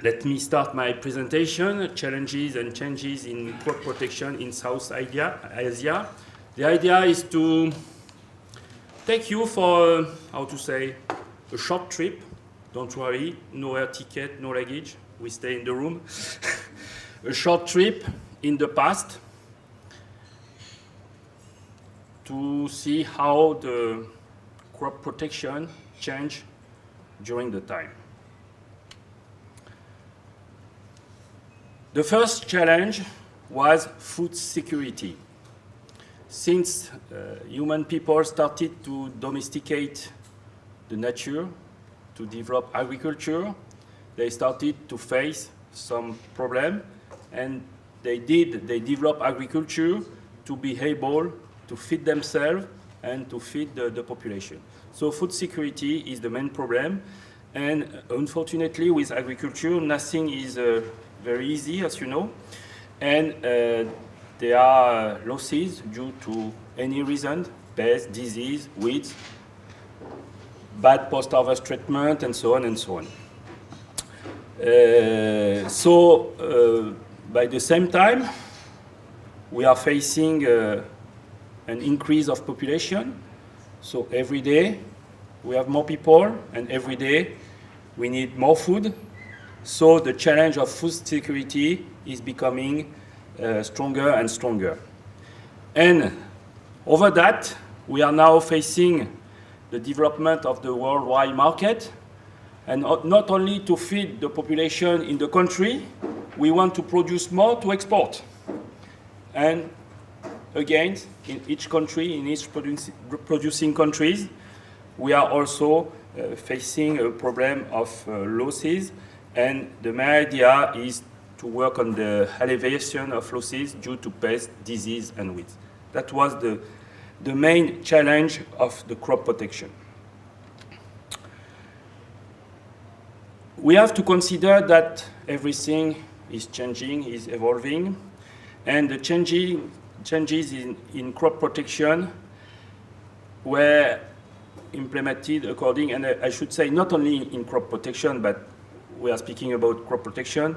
Let me start my presentation, challenges and changes in crop protection in South Asia. The idea is to take you for, how to say, a short trip. Don't worry, no air ticket, no luggage, we stay in the room. A short trip in the past to see how the crop protection changed during the time. The first challenge was food security. Since human people started to domesticate the nature, to develop agriculture, they started to face some problem, and they develop agriculture to be able to feed themselves and to feed the population. So food security is the main problem, and unfortunately with agriculture nothing is very easy, as you know, and there are losses due to any reason, pest, disease, weeds, bad post-harvest treatment, and so on and so on. By the same time, we are facing an increase of population. So every day we have more people, and every day we need more food. So the challenge of food security is becoming stronger and stronger. And over that, we are now facing the development of the worldwide market. And not only to feed the population in the country, we want to produce more to export. And again, in each country, in each producing countries, we are also facing a problem of losses. And the main idea is to work on the alleviation of losses due to pest, disease, and weeds. That was the main challenge of the crop protection. We have to consider that everything is changing, is evolving, and the changes in crop protection were implemented according, and I should say not only in crop protection, but we are speaking about crop protection,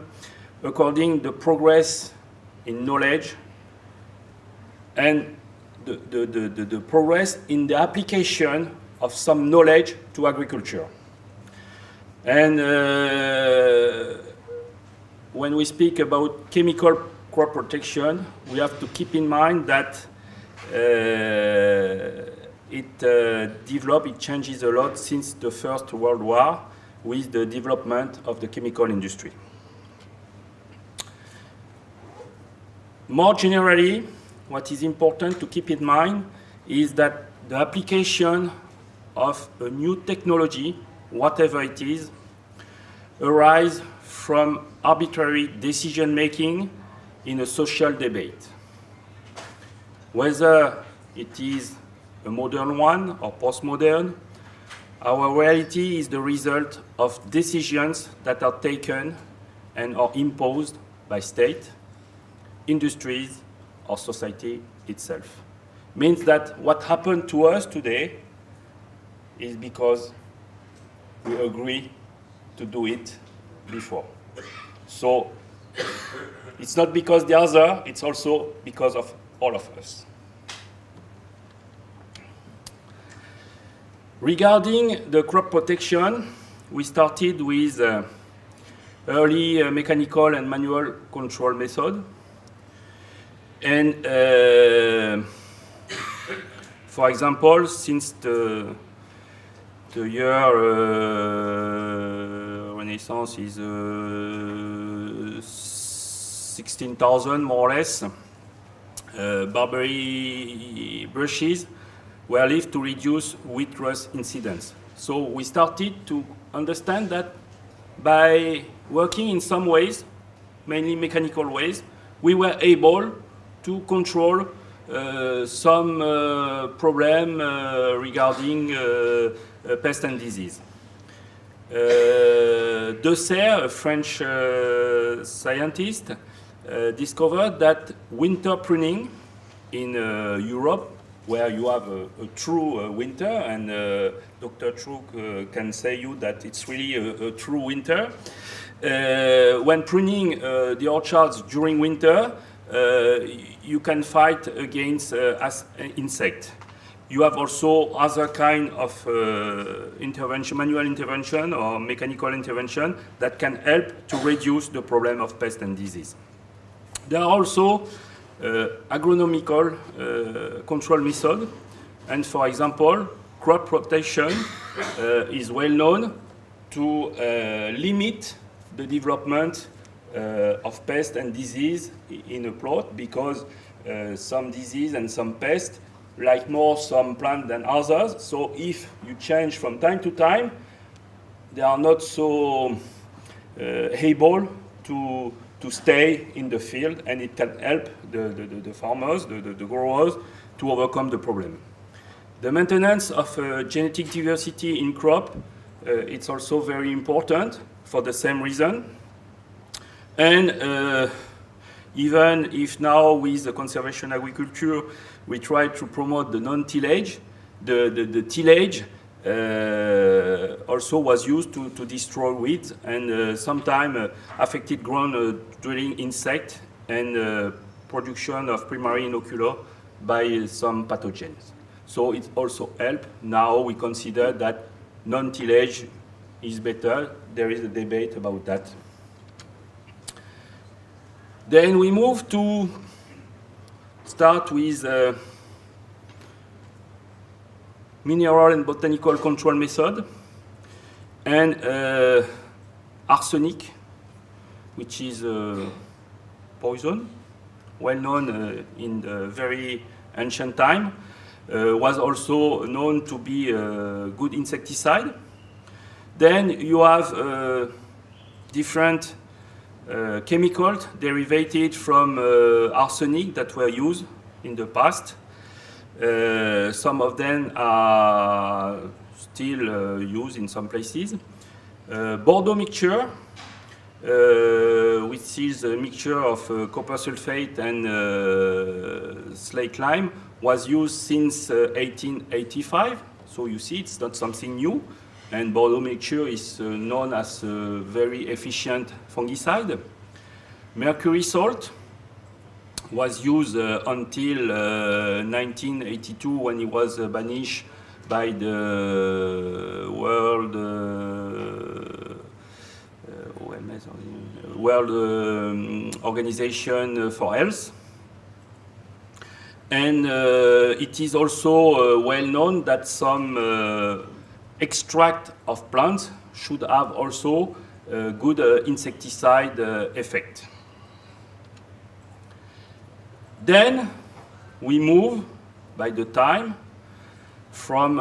according to the progress in knowledge and the progress in the application of some knowledge to agriculture. And when we speak about chemical crop protection, we have to keep in mind that it changes a lot since the First World War, with the development of the chemical industry. More generally, what is important to keep in mind is that the application of a new technology, whatever it is, arises from arbitrary decision-making in a social debate. Whether it is a modern one or postmodern, our reality is the result of decisions that are taken and are imposed by state, industries, or society itself. Means that what happened to us today is because we agree to do it before. So it's not because the other, it's also because of all of us. Regarding the crop protection, we started with early mechanical and manual control method. And for example, since the year Renaissance is 16,000 more or less, Barberry brushes were left to reduce wheat rust incidents. So we started to understand that by working in some ways, mainly mechanical ways, we were able to control some problem regarding pest and disease. De Serre, a French scientist, discovered that winter pruning in Europe where you have a true winter, and Dr. Truk can say you that it's really a true winter. When pruning the orchards during winter, you can fight against insects. You have also other kind of intervention, manual intervention or mechanical intervention that can help to reduce the problem of pest and disease. There are also agronomical control methods, and for example, crop rotation is well known to limit the development of pest and disease in a plot, because some disease and some pest like more some plant than others. So if you change from time to time, they are not so able to stay in the field, and it can help the farmers, the growers, to overcome the problem. The maintenance of genetic diversity in crop, it's also very important for the same reason. And even if now with the conservation agriculture we try to promote the non-tillage, the tillage also was used to destroy weeds and sometimes affected ground during insect and production of primary inocular by some pathogens. So it also helps. Now we consider that non-tillage is better. There is a debate about that. Then we move to start with mineral and botanical control method, and arsenic, which is poison, well known in the very ancient time, was also known to be a good insecticide. Then you have different chemicals derived from arsenic that were used in the past. Some of them are still used in some places. Bordeaux mixture, which is a mixture of copper sulfate and slate lime, was used since 1885. So you see, it's not something new. And Bordeaux mixture is known as a very efficient fungicide. Mercury salt was used until 1982, when it was banished by the World Organization for Health. And it is also well known that some extract of plants should have also a good insecticide effect. Then we move by the time from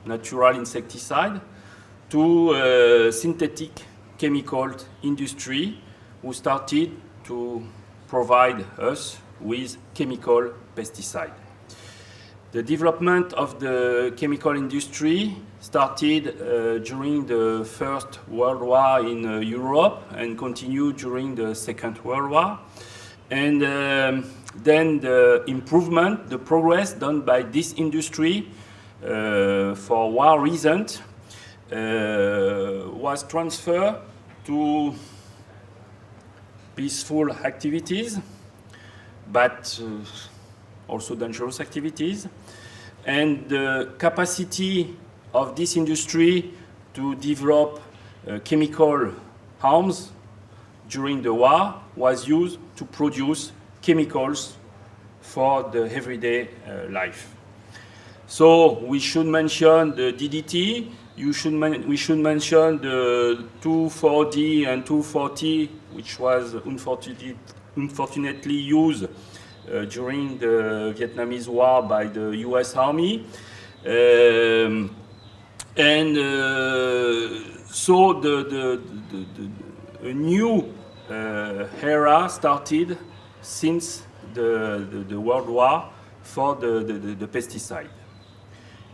natural insecticide to synthetic chemical industry, who started to provide us with chemical pesticide. The development of the chemical industry started during the First World War in Europe and continued during the Second World War. And then the improvement, the progress done by this industry for war reasons was transferred to peaceful activities, but also dangerous activities. And the capacity of this industry to develop chemical arms during the war was used to produce chemicals for the everyday life. So we should mention the DDT, we should mention the 2,4-D and 2,4-T, which was unfortunately used during the Vietnamese War by the US Army. So a new era started since the World War for the pesticide.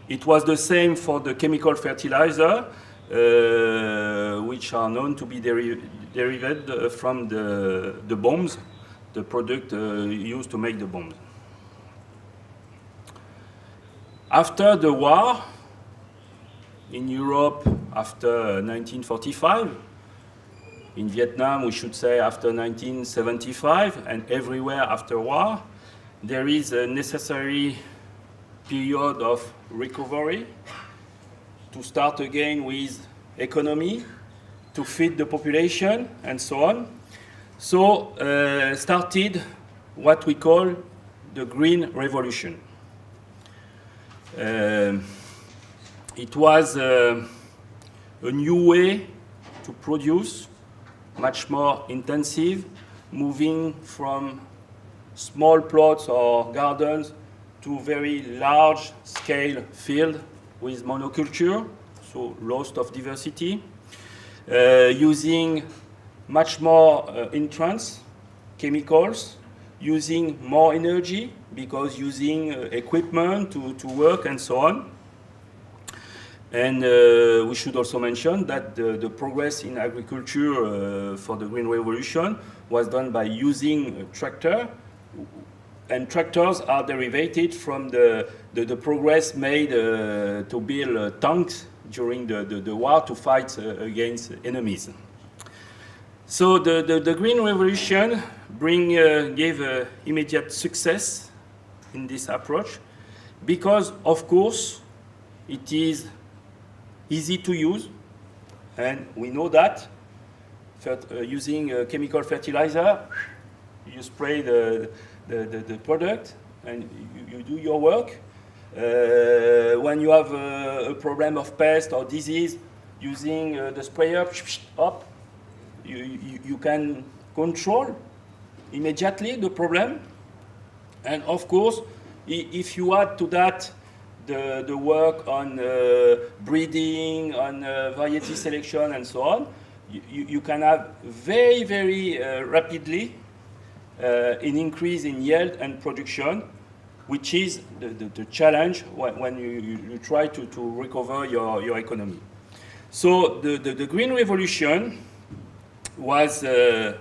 It was the same for the chemical fertilizer, which are known to be derived from the bombs, the product used to make the bombs. After the war, in Europe after 1945, in Vietnam we should say after 1975, and everywhere after war, there is a necessary period of recovery to start again with economy, to feed the population, and so on. So started what we call the Green Revolution. It was a new way to produce, much more intensive, moving from small plots or gardens to very large scale field with monoculture, so loss of diversity, using much more intrants, chemicals, using more energy because using equipment to work and so on. And we should also mention that the progress in agriculture for the Green Revolution was done by using a tractor, and tractors are derivated from the progress made to build tanks during the war to fight against enemies. So the Green Revolution gave immediate success in this approach because, of course, it is easy to use, and we know that using chemical fertilizer, you spray the product and you do your work. When you have a problem of pest or disease, using the sprayer, up, you can control immediately the problem. And of course, if you add to that the work on breeding, on variety selection, and so on, you can have very, very rapidly an increase in yield and production, which is the challenge when you try to recover your economy. So the Green Revolution was a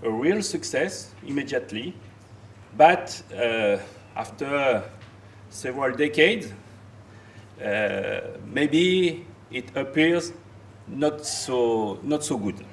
real success immediately, but after several decades, maybe it appears not so good.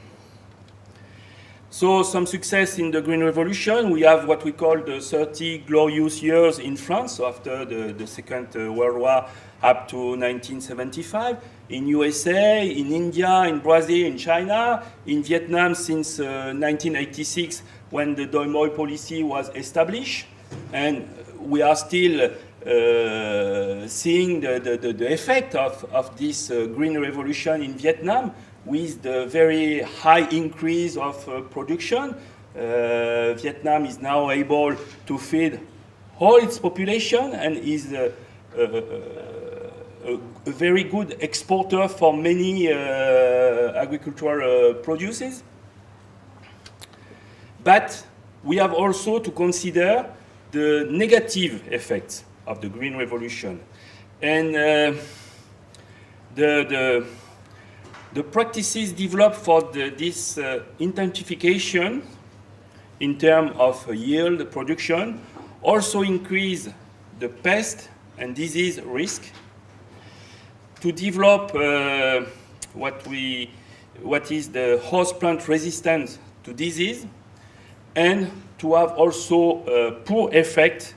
So some success in the Green Revolution. We have what we call the 30 glorious years in France, so after the Second World War up to 1975, in USA, in India, in Brazil, in China, in Vietnam since 1986 when the Doi Moi policy was established, and we are still seeing the effect of this Green Revolution in Vietnam with the very high increase of production. Vietnam is now able to feed all its population and is a very good exporter for many agricultural produces. But we have also to consider the negative effects of the Green Revolution. And the practices developed for this intensification in terms of yield production also increase the pest and disease risk. To develop what is the host plant resistance to disease, and to have also a poor effect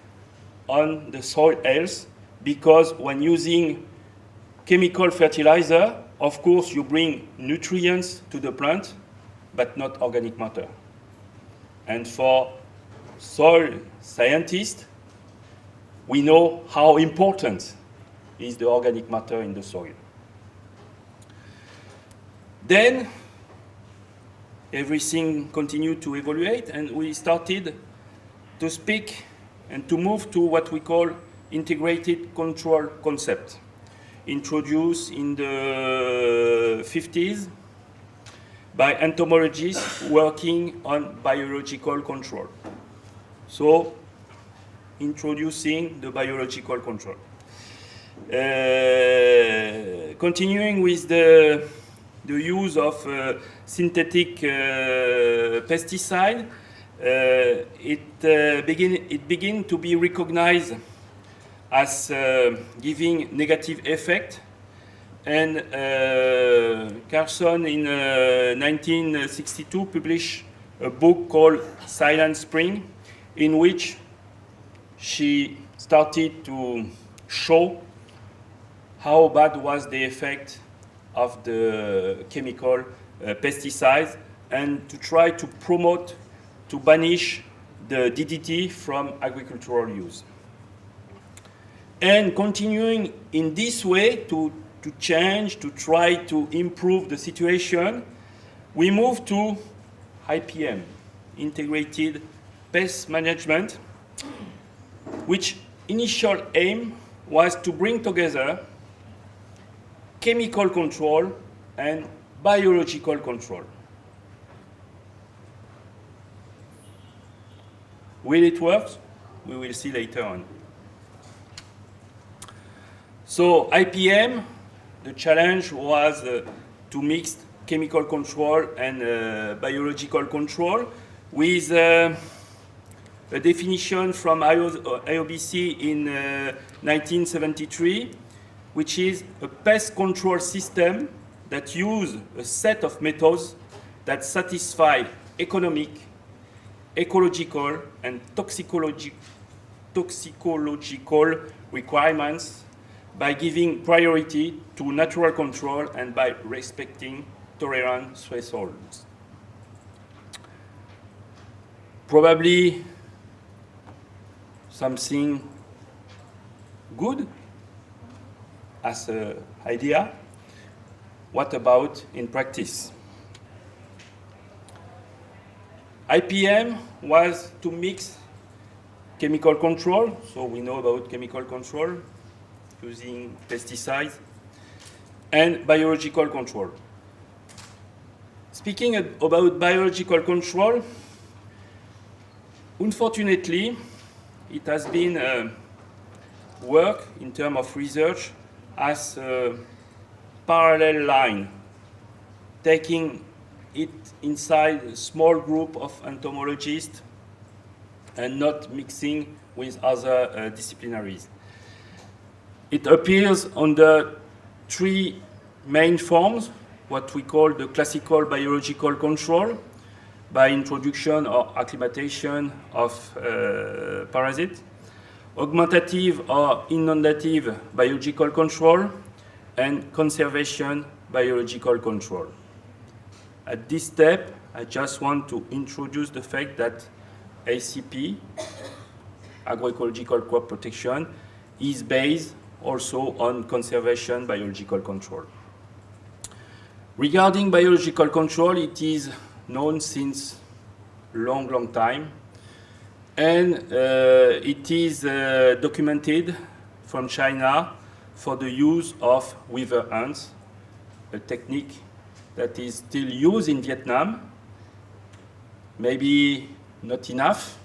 on the soil health, because when using chemical fertilizer, of course you bring nutrients to the plant, but not organic matter. And for soil scientists, we know how important is the organic matter in the soil. Then everything continued to evaluate, and we started to speak and to move to what we call integrated control concept, introduced in the 50s by entomologists working on biological control. So, introducing the biological control. Continuing with the use of synthetic pesticide, it began to be recognized as giving negative effect. And Carson in 1962 published a book called Silent Spring, in which she started to show how bad was the effect of the chemical pesticides, and to try to promote, to banish the DDT from agricultural use. And continuing in this way to change, to try to improve the situation, we move to IPM, Integrated Pest Management, which initial aim was to bring together chemical control and biological control. Will it work? We will see later on. So IPM, the challenge was to mix chemical control and biological control with a definition from IOBC in 1973, which is a pest control system that uses a set of methods that satisfy economic, ecological, and toxicological requirements by giving priority to natural control and by respecting tolerance thresholds. Probably something good as an idea. What about in practice? IPM was to mix chemical control, so we know about chemical control, using pesticides, and biological control. Speaking about biological control, unfortunately, it has been work in terms of research as a parallel line, taking it inside a small group of entomologists and not mixing with other disciplinaries. It appears under three main forms, what we call the classical biological control, by introduction or acclimatization of parasites, augmentative or inundative biological control, and conservation biological control. At this step, I just want to introduce the fact that ACP, agroecological crop protection, is based also on conservation biological control. Regarding biological control, it is known since long time, and it is documented from China for the use of weaver ants, a technique that is still used in Vietnam, maybe not enough,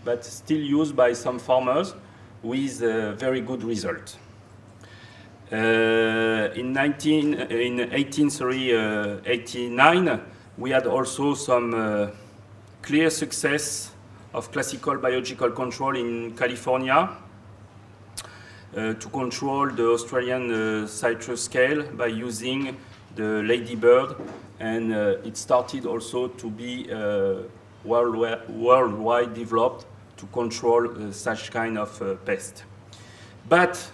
but still used by some farmers with very good result. In 1889, we had also some clear success of classical biological control in California to control the Australian citrus scale by using the ladybird, and it started also to be worldwide developed to control such kind of pest. But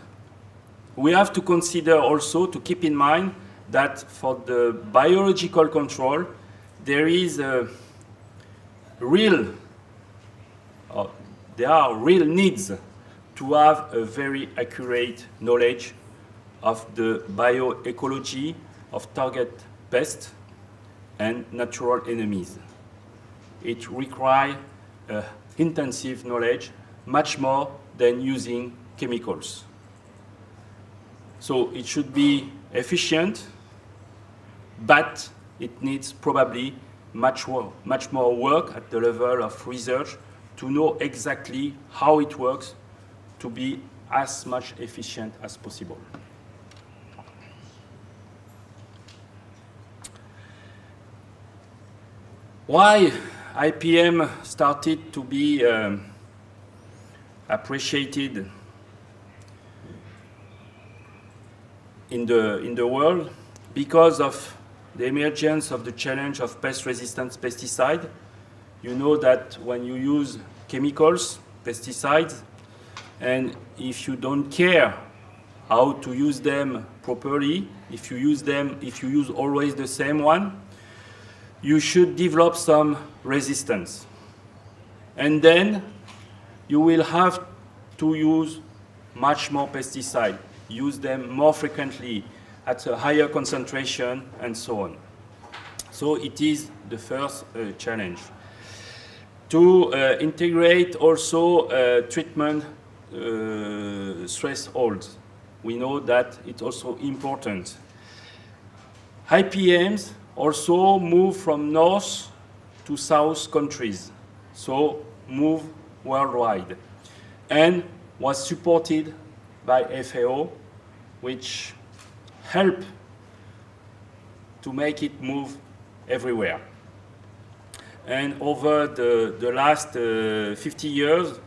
we have to consider also, to keep in mind, that for the biological control, there is a there are real needs to have a very accurate knowledge of the bioecology of target pests and natural enemies. It requires intensive knowledge, much more than using chemicals. So it should be efficient, but it needs probably much more work at the level of research to know exactly how it works to be as much efficient as possible. Why IPM started to be appreciated in the world because of the emergence of the challenge of pest-resistant pesticide. You know that when you use chemicals, pesticides, and if you don't care how to use them properly, if you use always the same one, you should develop some resistance. And then you will have to use much more pesticide, use them more frequently at a higher concentration and so on. So it is the first challenge. To integrate also treatment thresholds. We know that it's also important. IPMs also move from north to south countries, so move worldwide, and was supported by FAO, which helped to make it move everywhere. And over the last 50 years,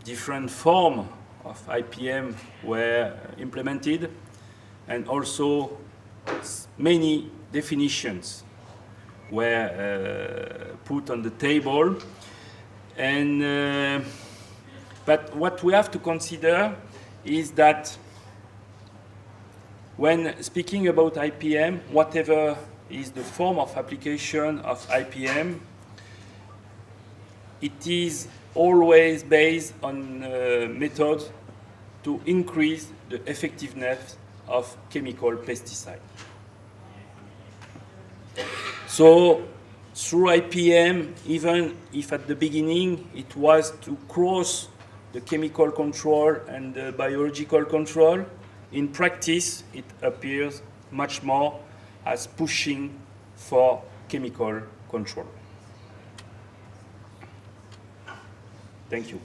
different forms of IPM were implemented, and also many definitions were put on the table. And but what we have to consider is that when speaking about IPM, whatever is the form of application of IPM, it is always based on methods to increase the effectiveness of chemical pesticide. So through IPM, even if at the beginning it was to cross the chemical control and the biological control, in practice it appears much more as pushing for chemical control. Thank you.